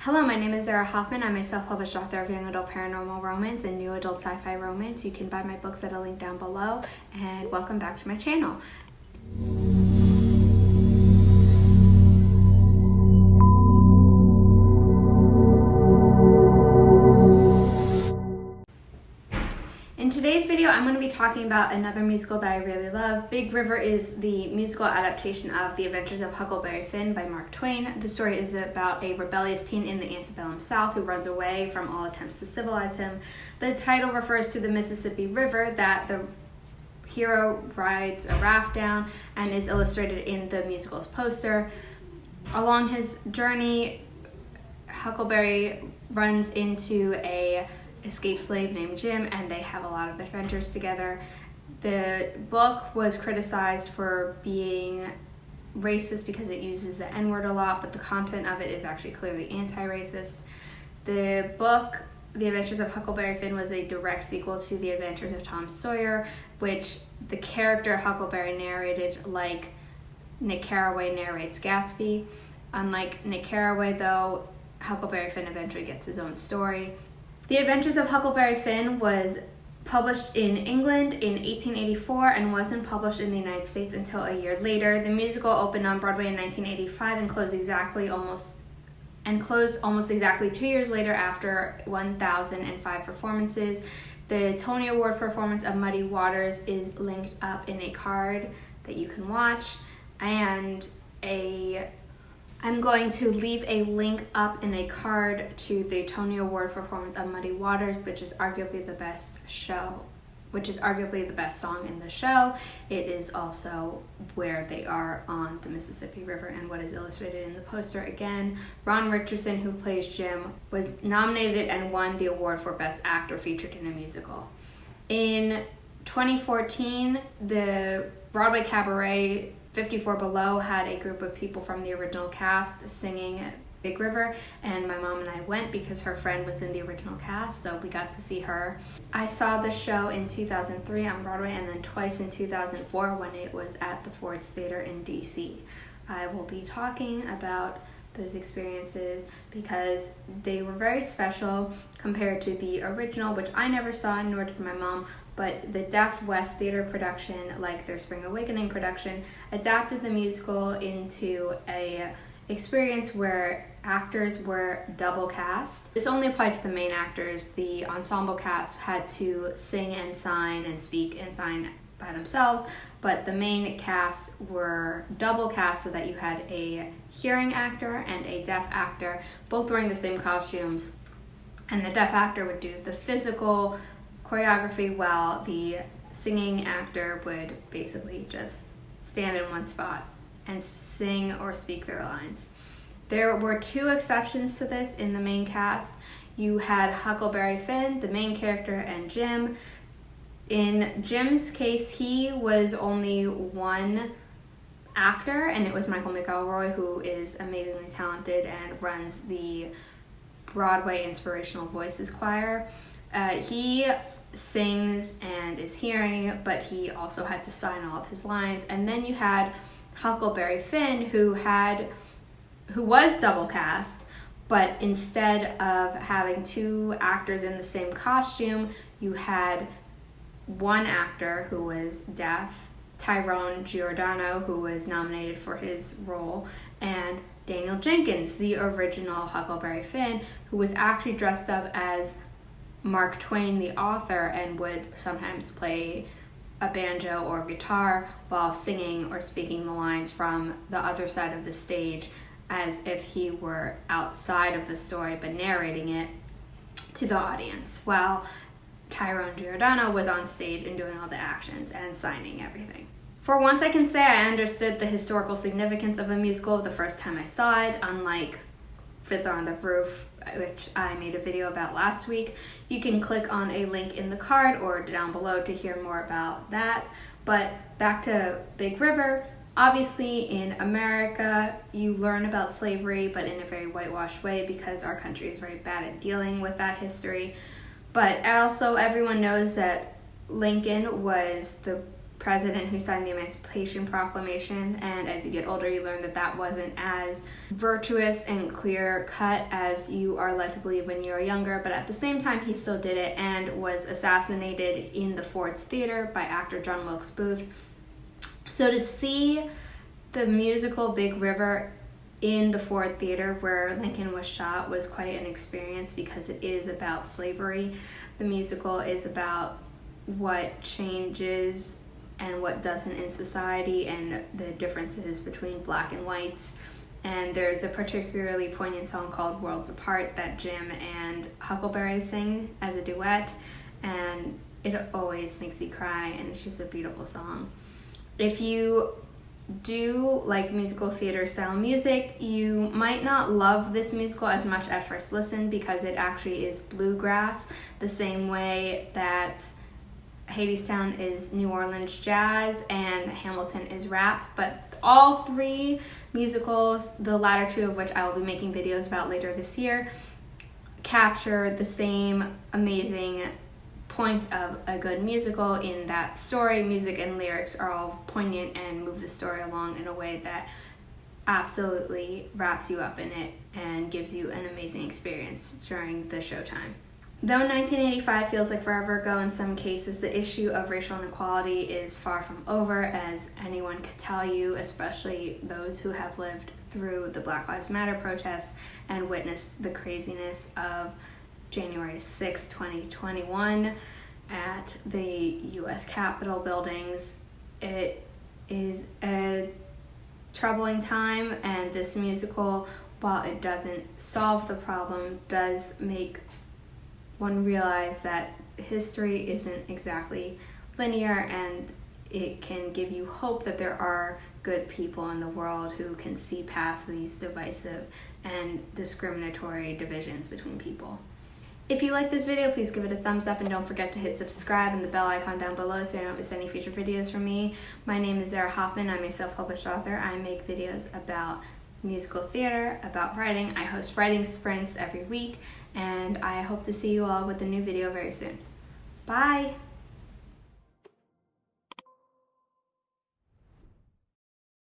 Hello, my name is Zara Hoffman. I'm a self-published author of young adult paranormal romance and new adult sci-fi romance. You can buy my books at a link down below, and welcome back to my channel. In today's video, I'm going to be talking about another musical that I really love. Big River is the musical adaptation of The Adventures of Huckleberry Finn by Mark Twain. The story is about a rebellious teen in the antebellum South who runs away from all attempts to civilize him. The title refers to the Mississippi River that the hero rides a raft down and is illustrated in the musical's poster. Along his journey, Huckleberry runs into a escaped slave named Jim, and they have a lot of adventures together. The book was criticized for being racist because it uses the N-word a lot, but the content of it is actually clearly anti-racist. The book, The Adventures of Huckleberry Finn, was a direct sequel to The Adventures of Tom Sawyer, which the character Huckleberry narrated like Nick Carraway narrates Gatsby. Unlike Nick Carraway, though, Huckleberry Finn eventually gets his own story. The Adventures of Huckleberry Finn was published in England in 1884 and wasn't published in the United States until a year later. The musical opened on Broadway in 1985 and closed almost exactly 2 years later after 1,005 performances. The Tony Award performance of Muddy Waters is linked up in a card that you can watch, and I'm going to leave a link up in a card to the Tony Award performance of Muddy Waters, which is arguably the best song in the show. It is also where they are on the Mississippi River and what is illustrated in the poster. Again, Ron Richardson, who plays Jim, was nominated and won the award for Best Actor featured in a musical. In 2014, the Broadway cabaret 54 Below had a group of people from the original cast singing Big River, and my mom and I went because her friend was in the original cast, so we got to see her. I saw the show in 2003 on Broadway and then twice in 2004 when it was at the Ford's Theater in DC. I will be talking about those experiences because they were very special compared to the original, which I never saw, nor did my mom. But the Deaf West Theater production, like their Spring Awakening production, adapted the musical into a experience where actors were double cast. This only applied to the main actors. The ensemble cast had to sing and sign and speak and sign by themselves, but the main cast were double cast so that you had a hearing actor and a deaf actor, both wearing the same costumes, and the deaf actor would do the physical choreography while the singing actor would basically just stand in one spot and sing or speak their lines. There were two exceptions to this in the main cast. You had Huckleberry Finn, the main character, and Jim. In Jim's case, he was only one actor, and it was Michael McElroy, who is amazingly talented and runs the Broadway Inspirational Voices Choir. He sings and is hearing, but he also had to sign all of his lines. And then you had Huckleberry Finn, who was double cast, but instead of having two actors in the same costume, you had one actor who was deaf, Tyrone Giordano, who was nominated for his role, and Daniel Jenkins, the original Huckleberry Finn, who was actually dressed up as Mark Twain, the author, and would sometimes play a banjo or guitar while singing or speaking the lines from the other side of the stage as if he were outside of the story but narrating it to the audience, while Tyrone Giordano was on stage and doing all the actions and signing everything. For once, I can say I understood the historical significance of a musical the first time I saw it, unlike Fiddler on the Roof, which I made a video about last week. You can click on a link in the card or down below to hear more about that. But back to Big River. Obviously, in America, you learn about slavery, but in a very whitewashed way because our country is very bad at dealing with that history. But also, everyone knows that Lincoln was the president who signed the Emancipation Proclamation, and as you get older you learn that that wasn't as virtuous and clear cut as you are led to believe when you're younger, but at the same time he still did it and was assassinated in the Ford's Theater by actor John Wilkes Booth. So to see the musical Big River in the Ford Theater where Lincoln was shot was quite an experience, because it is about slavery. The musical is about what changes and what doesn't in society and the differences between black and whites. And there's a particularly poignant song called Worlds Apart that Jim and Huckleberry sing as a duet, and it always makes me cry, and it's just a beautiful song. If you do like musical theater style music, you might not love this musical as much at first listen, because it actually is bluegrass, the same way that Hadestown is New Orleans jazz and Hamilton is rap. But all three musicals, the latter two of which I will be making videos about later this year, capture the same amazing points of a good musical in that story, music and lyrics are all poignant and move the story along in a way that absolutely wraps you up in it and gives you an amazing experience during the showtime. Though 1985 feels like forever ago in some cases, the issue of racial inequality is far from over, as anyone could tell you, especially those who have lived through the Black Lives Matter protests and witnessed the craziness of January 6, 2021 at the U.S. Capitol buildings. It is a troubling time, and this musical, while it doesn't solve the problem, does make one realize that history isn't exactly linear, and it can give you hope that there are good people in the world who can see past these divisive and discriminatory divisions between people. If you like this video, please give it a thumbs up, and don't forget to hit subscribe and the bell icon down below so you don't miss any future videos from me. My name is Zara Hoffman. I'm a self-published author. I make videos about musical theater, about writing. I host writing sprints every week, and I hope to see you all with a new video very soon. Bye!